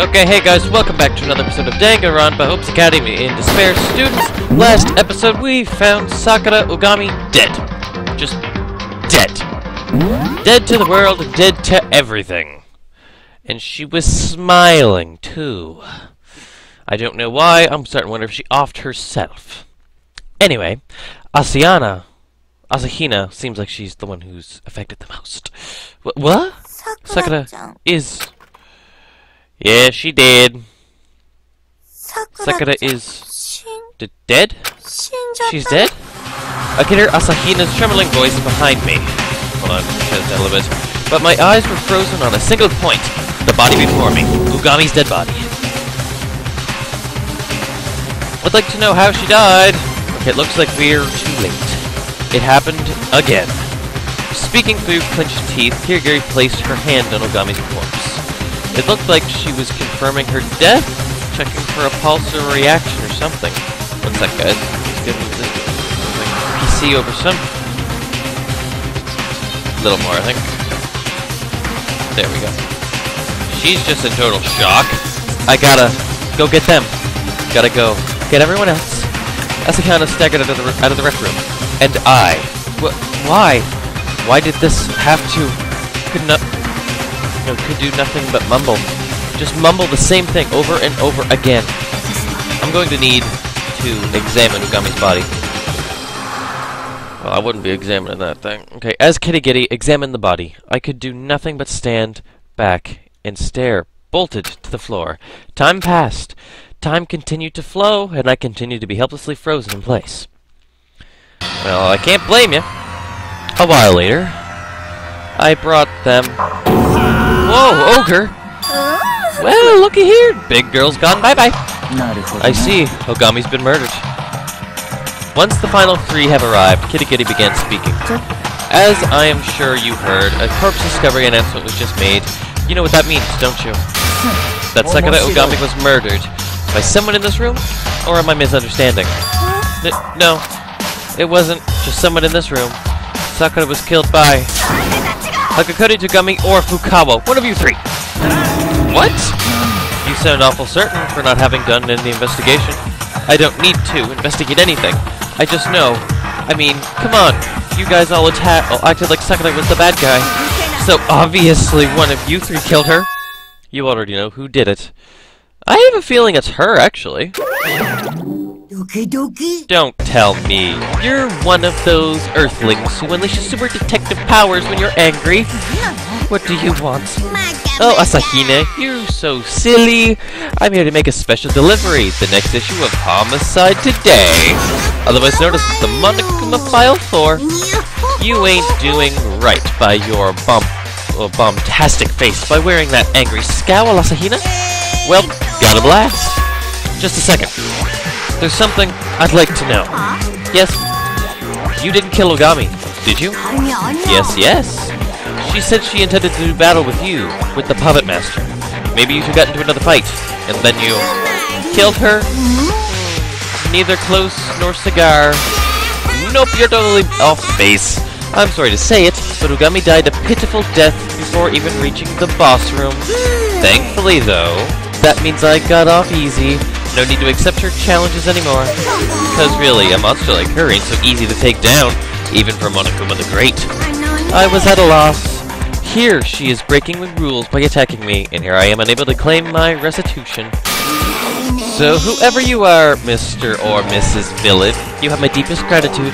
Okay, hey guys, welcome back to another episode of Danganronpa Hope's Academy in Despair. Students, last episode we found Sakura Ogami dead. Just dead. Dead to the world, dead to everything. And she was smiling, too. I don't know why, I'm starting to wonder if she offed herself. Anyway, Asahina seems like she's the one who's affected the most. What? Sakura is... Yeah, she did. Sakura is... dead? She's dead? I can hear Asahina's trembling voice behind me. Hold on, turn this down a little bit. But my eyes were frozen on a single point. The body before me. Ugami's dead body. I'd like to know how she died. Okay, it looks like we're too late. It happened again. Speaking through clenched teeth, Kirigiri placed her hand on Ogami's corpse. It looked like she was confirming her death, checking for a pulse or a reaction or something. One sec, guys. Let's get this PC over some. A little more, I think. There we go. She's just in total shock. I gotta go get them. Gotta go get everyone else. Asahina staggered out of the rec room. And I... Why? Why did this have to... could do nothing but mumble. Just mumble the same thing over and over again. I'm going to need to examine Ugami's body. Well, I wouldn't be examining that thing. Okay, as Kirigiri examined the body, I could do nothing but stand back and stare, bolted to the floor. Time passed. Time continued to flow, and I continued to be helplessly frozen in place. Well, I can't blame you. A while later, I brought them... Whoa, ogre! Well, looky here. Big girl's gone bye-bye. I see. Ogami's been murdered. Once the final three have arrived, Kirigiri began speaking. As I am sure you heard, a corpse discovery announcement was just made. You know what that means, don't you? That Sakura Ogami was murdered. By someone in this room? Or am I misunderstanding? No. It wasn't just someone in this room. Sakura was killed by... Hakakuri Togami or Fukawa. One of you three. What? You sound awful certain for not having done any investigation. I don't need to investigate anything. I just know. I mean, come on. You guys all acted like Sakura was the bad guy. So obviously one of you three killed her. You already know who did it. I have a feeling it's her, actually. Don't tell me. You're one of those earthlings who unleashes super detective powers when you're angry. What do you want? Oh, Asahina, you're so silly. I'm here to make a special delivery. The next issue of Homicide Today. Otherwise known as the Monokuma File 4. You ain't doing right by your bombastic face by wearing that angry scowl, Asahina. Well, got a blast. Just a second. There's something I'd like to know. Yes? You didn't kill Ogami, did you? Yes. She said she intended to do battle with you, with the Puppet Master. Maybe you two got into another fight, and then you killed her? Neither close nor cigar. Nope, you're totally off base. I'm sorry to say it, but Ogami died a pitiful death before even reaching the boss room. Thankfully, though, that means I got off easy. No need to accept her challenges anymore. Because really, a monster like her ain't so easy to take down, even for Monokuma the Great. I was at a loss. Here she is breaking the rules by attacking me, and here I am unable to claim my restitution. So whoever you are, Mr. or Mrs. Villain, you have my deepest gratitude.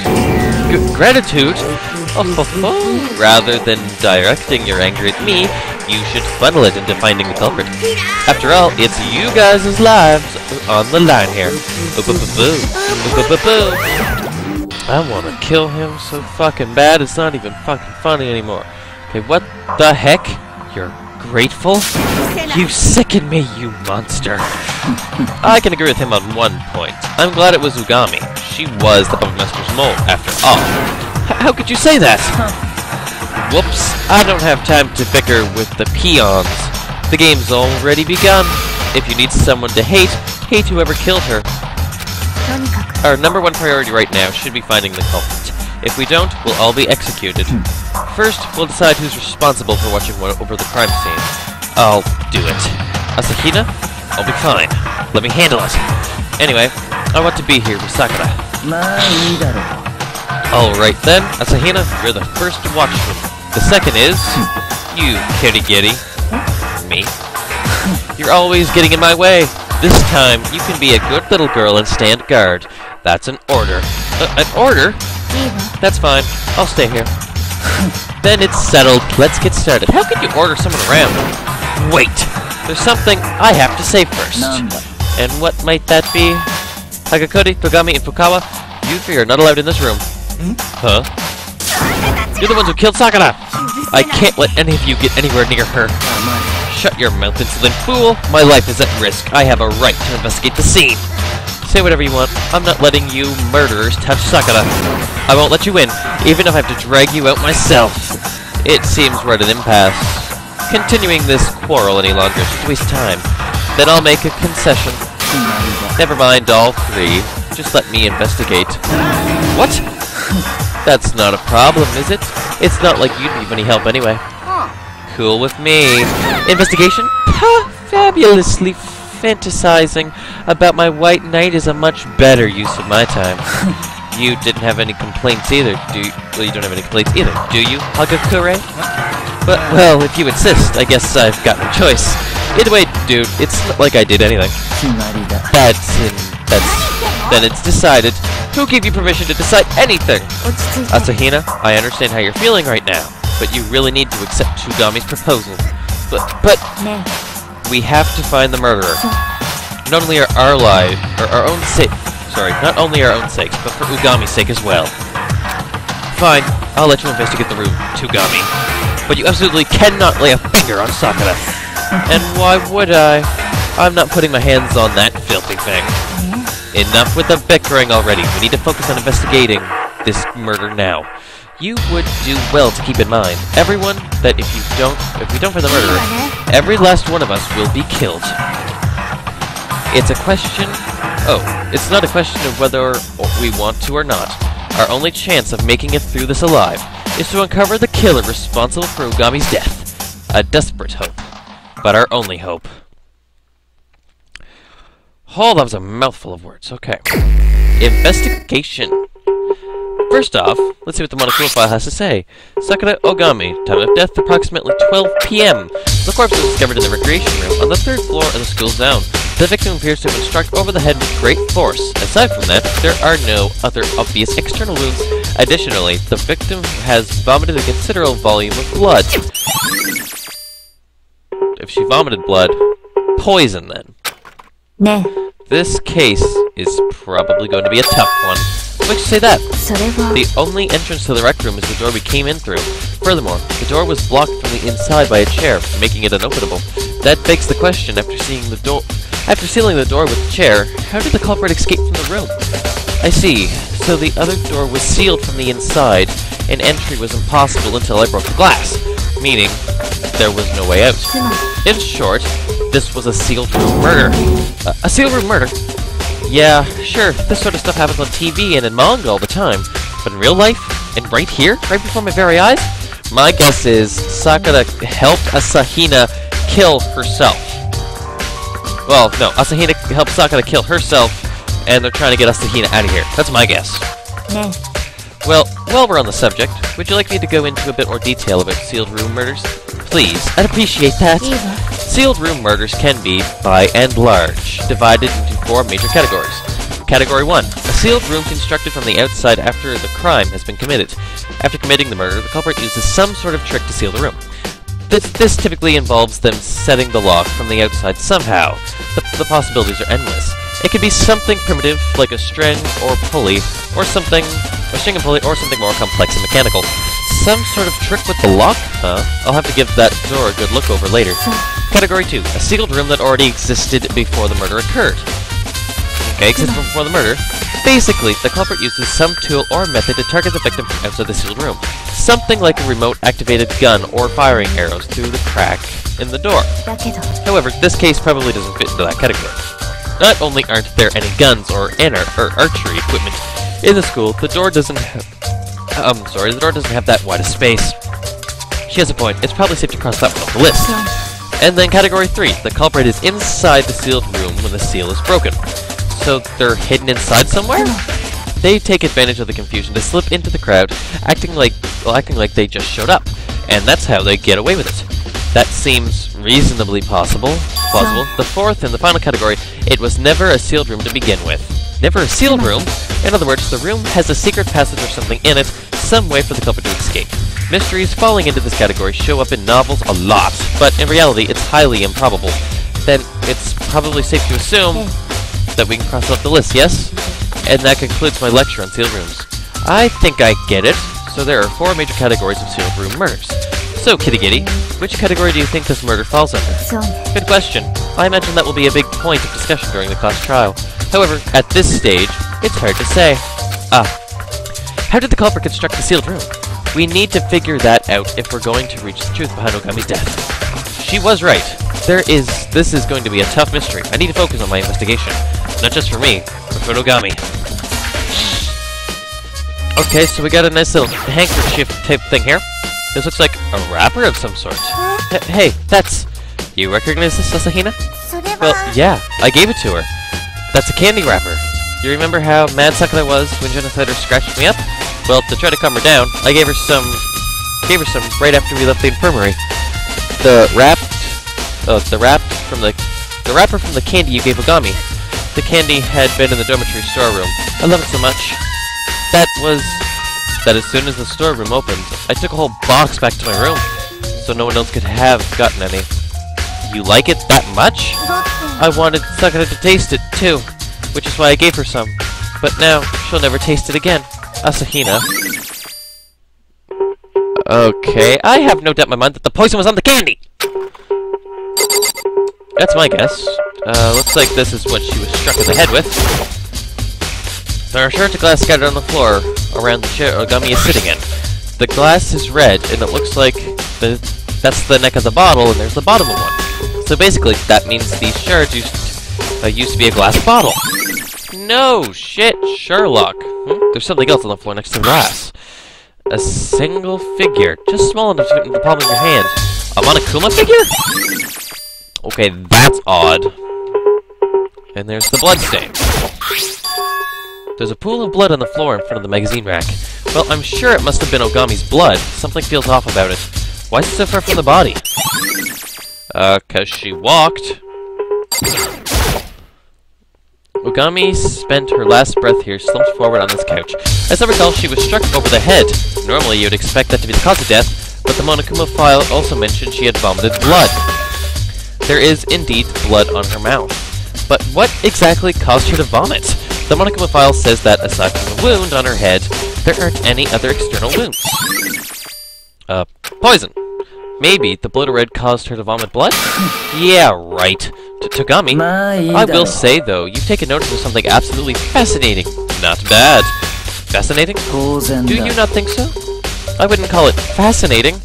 Gratitude? Oh. Rather than directing your anger at me, you should funnel it into finding the culprit. After all, it's you guys' lives on the line here. I want to kill him so fucking bad, it's not even fucking funny anymore. Okay, what the heck? You're grateful? You sicken me, you monster. I can agree with him on one point. I'm glad it was Ugami. She was the Puppet Master's mole, after all. How could you say that? Whoops, I don't have time to bicker with the peons. The game's already begun. If you need someone to hate whoever killed her. Our number one priority right now should be finding the culprit. If we don't, we'll all be executed. First, we'll decide who's responsible for watching over the crime scene. I'll do it. Asahina? I'll be fine. Let me handle it. Anyway, I want to be here with Sakura. Alright then, Asahina, you're the first watchman. The second is... you, kitty giddy. Me? You're always getting in my way. This time, you can be a good little girl and stand guard. That's an order. An order? That's fine. I'll stay here. Then it's settled. Let's get started. How can you order someone around? Wait! There's something I have to say first. And what might that be? Hagakuri, Togami, and Fukawa, you three are not allowed in this room. Huh? You're the ones who killed Sakura! I can't let any of you get anywhere near her. Shut your mouth, insolent fool! My life is at risk. I have a right to investigate the scene. Say whatever you want. I'm not letting you murderers touch Sakura. I won't let you in, even if I have to drag you out myself. It seems we're at an impasse. Continuing this quarrel any longer is just a waste of time. Then I'll make a concession. Never mind all three. Just let me investigate. What? That's not a problem, is it? It's not like you'd be of any help anyway. Cool with me. Investigation? Fabulously fantasizing about my white knight is a much better use of my time. You didn't have any complaints either, do you? Well, you don't have any complaints either, do you, Hagakure? But, well, if you insist, I guess I've got no choice. Either way, dude, it's not like I did anything. Then it's decided. Who gave you permission to decide anything? Asahina, I understand how you're feeling right now, but you really need to accept Togami's proposal. But we have to find the murderer. Not only are our lives, or our own sake, not only our own sakes, but for Ugami's sake as well. Fine, I'll let you investigate the room, Togami. But you absolutely cannot lay a finger on Sakura. And why would I? I'm not putting my hands on that filthy thing. Enough with the bickering already. We need to focus on investigating this murder now. You would do well to keep in mind, everyone, that if we don't find the murderer, every last one of us will be killed. It's a question... Oh, it's not a question of whether we want to or not. Our only chance of making it through this alive is to uncover the killer responsible for Ugami's death. A desperate hope, but our only hope. Oh, that was a mouthful of words. Okay. Investigation. First off, let's see what the monochrome file has to say. Sakura Ogami, time of death approximately 12 p.m. The corpse was discovered in the recreation room on the 3rd floor of the school zone. The victim appears to have been struck over the head with great force. Aside from that, there are no other obvious external wounds. Additionally, the victim has vomited a considerable volume of blood. If she vomited blood, poison then. This case is probably going to be a tough one. What makes you say that? The only entrance to the rec room is the door we came in through. Furthermore, the door was blocked from the inside by a chair, making it unopenable. That begs the question, after sealing the door with the chair, how did the culprit escape from the room? I see. So the other door was sealed from the inside, and entry was impossible until I broke the glass. Meaning, there was no way out. In short, this was a sealed room murder. A sealed room murder? Yeah, sure, this sort of stuff happens on TV and in manga all the time. But in real life? And right here? Right before my very eyes? My guess is Sakura helped Asahina kill herself. Well, no, Asahina helped Sakura kill herself, and they're trying to get Asahina out of here. That's my guess. Well, while we're on the subject, would you like me to go into a bit more detail about sealed room murders? Please, I'd appreciate that. Sealed room murders can be, by and large, divided into 4 major categories. Category 1. A sealed room constructed from the outside after the crime has been committed. After committing the murder, the culprit uses some sort of trick to seal the room. This typically involves them setting the lock from the outside somehow. The possibilities are endless. It could be something primitive, like a string or pulley, or something more complex and mechanical. Some sort of trick with the lock? Huh? I'll have to give that door a good look over later. Category 2. A sealed room that already existed before the murder occurred. Okay, existed before the murder. Basically, the culprit uses some tool or method to target the victim from outside the sealed room. Something like a remote-activated gun or firing arrows through the crack in the door. However, this case probably doesn't fit into that category. Not only aren't there any guns or archery equipment in the school, the door doesn't have that wide a space. She has a point. It's probably safe to cross that one off the list. And then category 3, the culprit is inside the sealed room when the seal is broken. So they're hidden inside somewhere? They take advantage of the confusion to slip into the crowd, acting like they just showed up. And that's how they get away with it. That seems reasonably plausible. The fourth and the final category, it was never a sealed room to begin with. Never a sealed room? In other words, the room has a secret passage or something in it, some way for the culprit to escape. Mysteries falling into this category show up in novels a lot, but in reality it's highly improbable. Then it's probably safe to assume that we can cross off the list, yes? And that concludes my lecture on sealed rooms. I think I get it. So there are 4 major categories of sealed room murders. So, Kitty Kitty, which category do you think this murder falls under? Good question. I imagine that will be a big point of discussion during the class trial. However, at this stage, it's hard to say. How did the culprit construct the sealed room? We need to figure that out if we're going to reach the truth behind Ogami's death. She was right. This is going to be a tough mystery. I need to focus on my investigation. Not just for me, but for Ogami. Okay, so we got a nice little handkerchief type thing here. This looks like a wrapper of some sort. Hey, that's... You recognize this, Asahina? Well, yeah, I gave it to her. That's a candy wrapper. You remember how mad Sakura was when Genocider scratched me up? Well, to try to calm her down, I gave her some right after we left the infirmary. The wrapper from the candy you gave Ogami. The candy had been in the dormitory storeroom. I love it so much. That as soon as the storeroom opened, I took a whole box back to my room, so no one else could have gotten any. You like it that much? I wanted Sakura to taste it, too, which is why I gave her some. But now, she'll never taste it again. Asahina. Okay, I have no doubt in my mind that the poison was on the candy! That's my guess. Looks like this is what she was struck in the head with. There are shards of glass scattered on the floor around the chair Ogami is sitting in. The glass is red, and it looks like that's the neck of the bottle, and there's the bottom of one. So basically, that means these shards used to be a glass bottle. No shit, Sherlock. There's something else on the floor next to the glass. A single figure, just small enough to fit in the palm of your hand. A Monokuma figure? Okay, that's odd. And there's the blood stain. There's a pool of blood on the floor in front of the magazine rack. Well, I'm sure it must have been Ogami's blood. Something feels off about it. Why is it so far from the body? 'Cause she walked. Ogami spent her last breath here, slumped forward on this couch. As I recall, she was struck over the head. Normally, you'd expect that to be the cause of death, but the Monokuma file also mentioned she had vomited blood. There is indeed blood on her mouth. But what exactly caused her to vomit? The Monokuma file says that, aside from the wound on her head, there aren't any other external wounds. Poison. Maybe the blood red caused her to vomit blood? Yeah, right. Togami, I will say, though, you've taken notice of something absolutely fascinating. Not bad. Fascinating? Do you not think so? I wouldn't call it fascinating,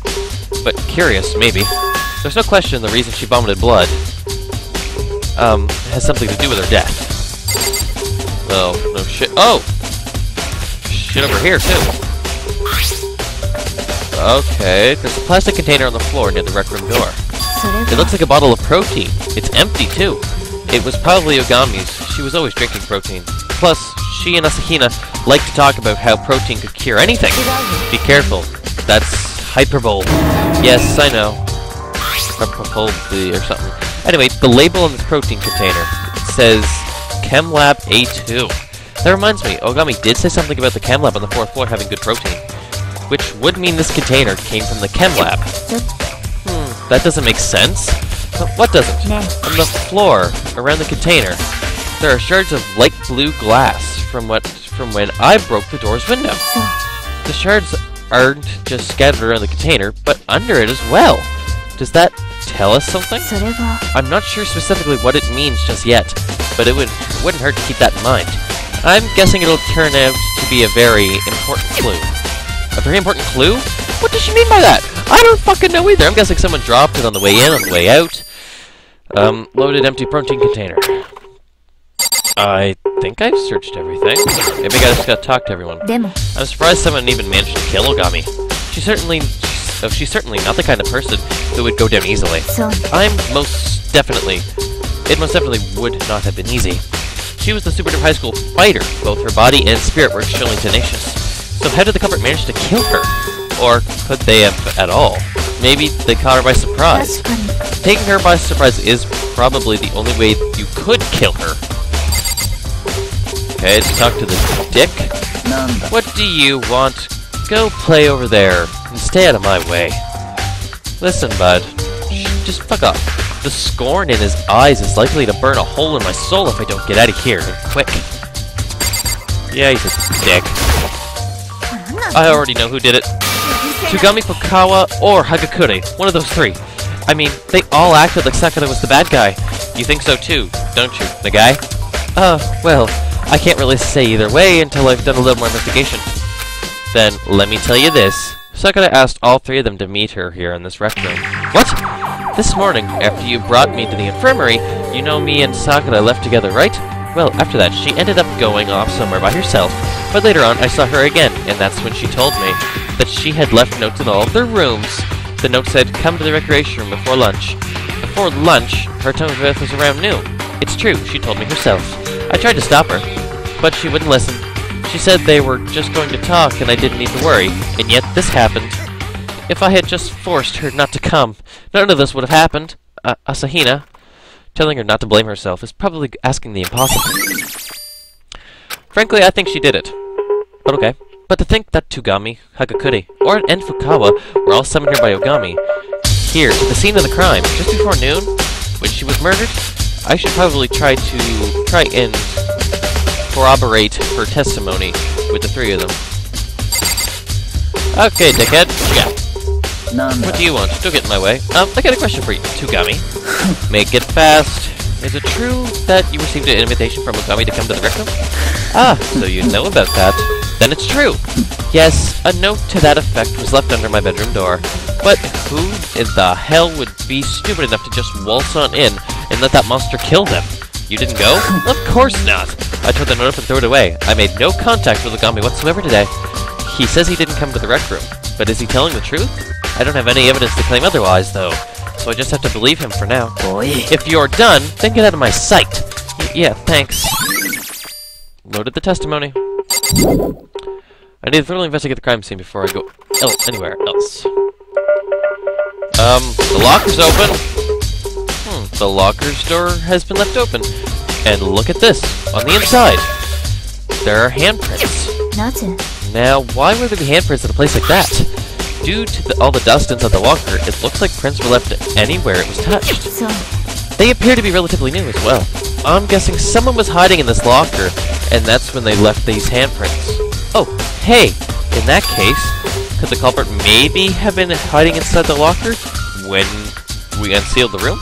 but curious, maybe. There's no question the reason she vomited blood, has something to do with her death. Oh, no shit. Oh! Shit over here, too. Okay, there's a plastic container on the floor near the rec room door. It looks like a bottle of protein. It's empty, too. It was probably Ogami's. She was always drinking protein. Plus, she and Asahina like to talk about how protein could cure anything. Be careful. That's hyperbole. Yes, I know. Hyperbole or something. Anyway, the label on this protein container says ChemLab A2. That reminds me, Ogami did say something about the ChemLab on the 4th floor having good protein. Which would mean this container came from the ChemLab. That doesn't make sense. But what doesn't? On the floor, around the container, there are shards of light blue glass from when I broke the door's window. The shards aren't just scattered around the container, but under it as well. Does that tell us something? I'm not sure specifically what it means just yet, but it wouldn't hurt to keep that in mind. I'm guessing it'll turn out to be a very important clue. A very important clue? What does she mean by that? I don't fucking know either. I'm guessing someone dropped it on the way in, on the way out. Loaded empty protein container. I think I've searched everything. Maybe I just gotta talk to everyone. I'm surprised someone even managed to kill Ogami. She certainly though she's certainly not the kind of person who would go down easily. It most definitely would not have been easy. She was the Super Duper High School fighter. Both her body and spirit were extremely tenacious. So how did the culprit manage to kill her? Or could they have at all? Maybe they caught her by surprise. Taking her by surprise is probably the only way you could kill her. Okay, let's talk to the dick. What do you want? Go play over there and stay out of my way. Listen, bud. Just fuck off. The scorn in his eyes is likely to burn a hole in my soul if I don't get out of here, and quick. Yeah, he's a dick. I already know who did it. Tsugami Fukawa or Hagakure. One of those three. I mean, they all acted like Sakura was the bad guy. You think so too, don't you, the guy? Well, I can't really say either way until I've done a little more investigation. Then, let me tell you this. Sakura asked all three of them to meet her here in this rec room. What? This morning, after you brought me to the infirmary, you know me and Sakura left together, right? Well, after that, she ended up going off somewhere by herself. But later on, I saw her again, and that's when she told me that she had left notes in all of their rooms. The note said, come to the recreation room before lunch. Before lunch, her time of birth was around noon. It's true, she told me herself. I tried to stop her, but she wouldn't listen. She said they were just going to talk and I didn't need to worry, and yet this happened. If I had just forced her not to come, none of this would have happened. Asahina, telling her not to blame herself is probably asking the impossible. Frankly, I think she did it. But okay. But to think that Tsugami, Hagakure, and Fukawa were all summoned here by Ogami, here, to the scene of the crime, just before noon, when she was murdered, I should probably try and corroborate her testimony with the three of them. Okay, dickhead, what you got? What do you want? Don't get in my way. I got a question for you, Tsugami. Make it fast. Is it true that you received an invitation from Ogami to come to the rec room? Ah, so you know about that. Then it's true. Yes, a note to that effect was left under my bedroom door. But who in the hell would be stupid enough to just waltz on in and let that monster kill them? You didn't go? Of course not. I tore the note up and threw it away. I made no contact with Ogami whatsoever today. He says he didn't come to the rec room, but is he telling the truth? I don't have any evidence to claim otherwise, though, so I just have to believe him for now. If you're done, then get out of my sight. Yeah, thanks. Loaded the testimony. I need to thoroughly investigate the crime scene before I go anywhere else. The locker's open. The locker's door has been left open. And look at this, on the inside. There are handprints. Now, why would there be handprints at a place like that? Due to all the dust inside the locker, it looks like prints were left anywhere it was touched. They appear to be relatively new as well. I'm guessing someone was hiding in this locker, and that's when they left these handprints. Oh, hey! In that case, could the culprit maybe have been hiding inside the locker when we unsealed the room?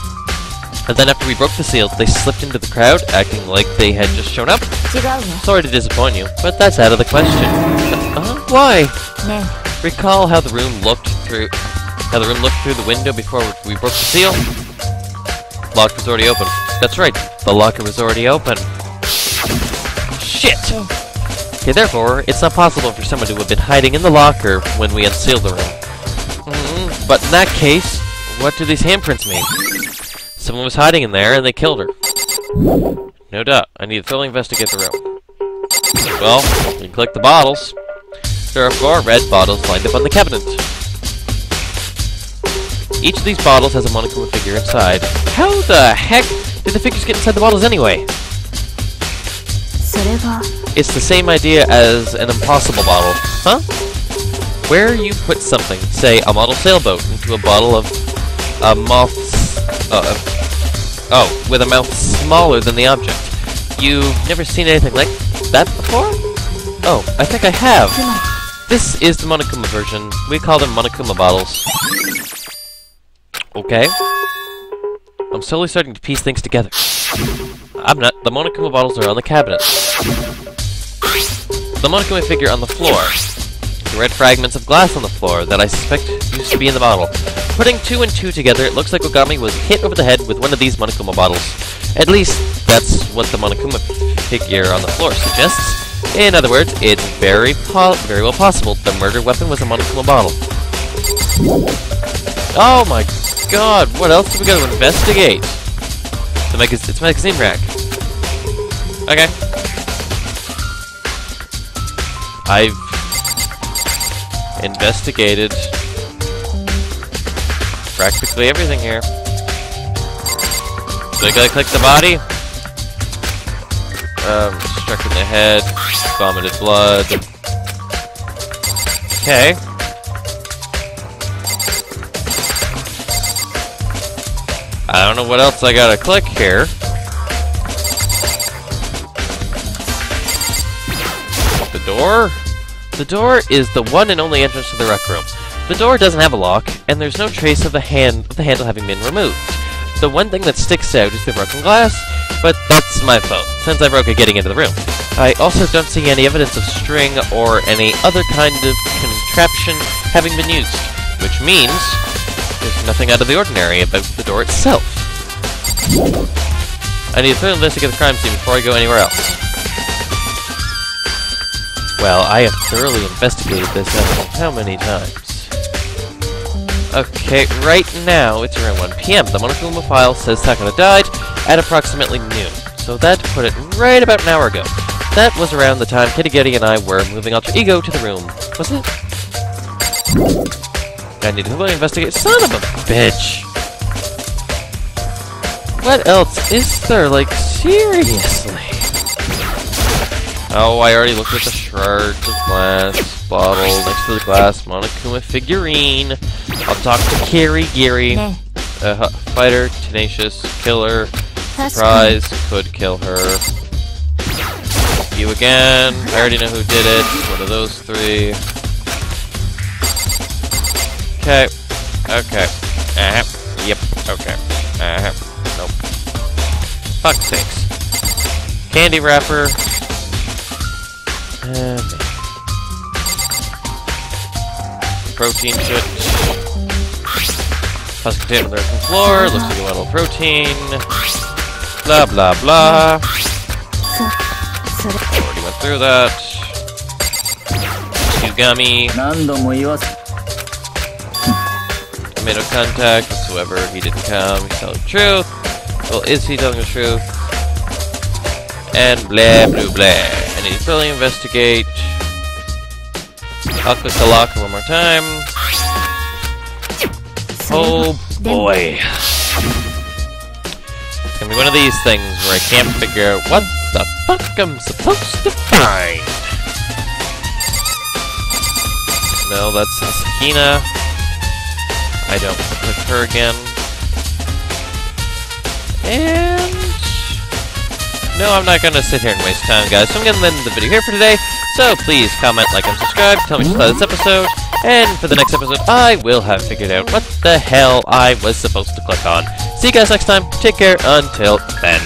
And then after we broke the seal, they slipped into the crowd, acting like they had just shown up? Sorry to disappoint you, but that's out of the question. Why? Recall how the room looked through the window before we broke the seal? Locker was already open. That's right, the locker was already open. Shit! Okay, therefore, it's not possible for someone to have been hiding in the locker when we unsealed the room. But in that case, what do these handprints mean? Someone was hiding in there and they killed her. No doubt, I need to thoroughly investigate the room. Well, you can collect the bottles. There are 4 red bottles lined up on the cabinet. Each of these bottles has a Monokuma figure inside. How the heck did the figures get inside the bottles anyway? It's the same idea as an impossible bottle, huh? Where you put something, say a model sailboat, into a bottle of with a mouth smaller than the object. You've never seen anything like that before? Oh, I think I have. This is the Monokuma version. We call them Monokuma bottles. Okay. I'm slowly starting to piece things together. I'm not. The Monokuma bottles are on the cabinet. The Monokuma figure on the floor. The red fragments of glass on the floor that I suspect used to be in the bottle. Putting 2 and 2 together, it looks like Ogami was hit over the head with one of these Monokuma bottles. At least, that's what the Monokuma figure on the floor suggests. In other words, it's very well possible the murder weapon was a Monokuma bottle. Oh my god, what else do we gotta investigate? It's a magazine rack. Okay. I've investigated practically everything here. So I gotta click the body. Struck in the head, vomited blood. Okay. I don't know what else I gotta click here. The door? The door is the one and only entrance to the rec room. The door doesn't have a lock, and there's no trace of the handle having been removed. The one thing that sticks out is the broken glass, but that's my fault, since I broke it getting into the room. I also don't see any evidence of string or any other kind of contraption having been used, which means there's nothing out of the ordinary about the door itself. I need to thoroughly investigate the crime scene before I go anywhere else. Well, I have thoroughly investigated this I don't know how many times. Okay, right now it's around 1 PM. The Monokuma file says Takada died at approximately noon, so that put it right about an hour ago. That was around the time Kitty Getty and I were moving Alter Ego to the room, wasn't it? I need to thoroughly investigate. Son of a bitch! What else is there? Like, seriously? Oh, I already looked at the shards of glass bottle next to the glass Monokuma figurine. I'll talk to Kiri Giri. Fighter, tenacious, killer, surprise, could kill her. You again. I already know who did it. One of those three. Okay. Okay. Yep. Okay. Nope. Fuck sakes. Candy wrapper. Protein chip. Plus container on the floor. Looks like a little protein. Blah blah blah. Already went through that. Gummy. I made no contact whatsoever. He didn't come. He's telling the truth. Well, is he telling the truth? And blah blah blah. I need to thoroughly investigate. I'll click the locker one more time. Oh boy. It's gonna be one of these things where I can't figure out what the fuck I'm supposed to find. No, that's Sakina. I don't click her again. And no, I'm not gonna sit here and waste time, guys. So I'm gonna end the video here for today. So please comment, like, and subscribe. Tell me what you thought of this episode. And for the next episode, I will have figured out what the hell I was supposed to click on. See you guys next time. Take care. Until then.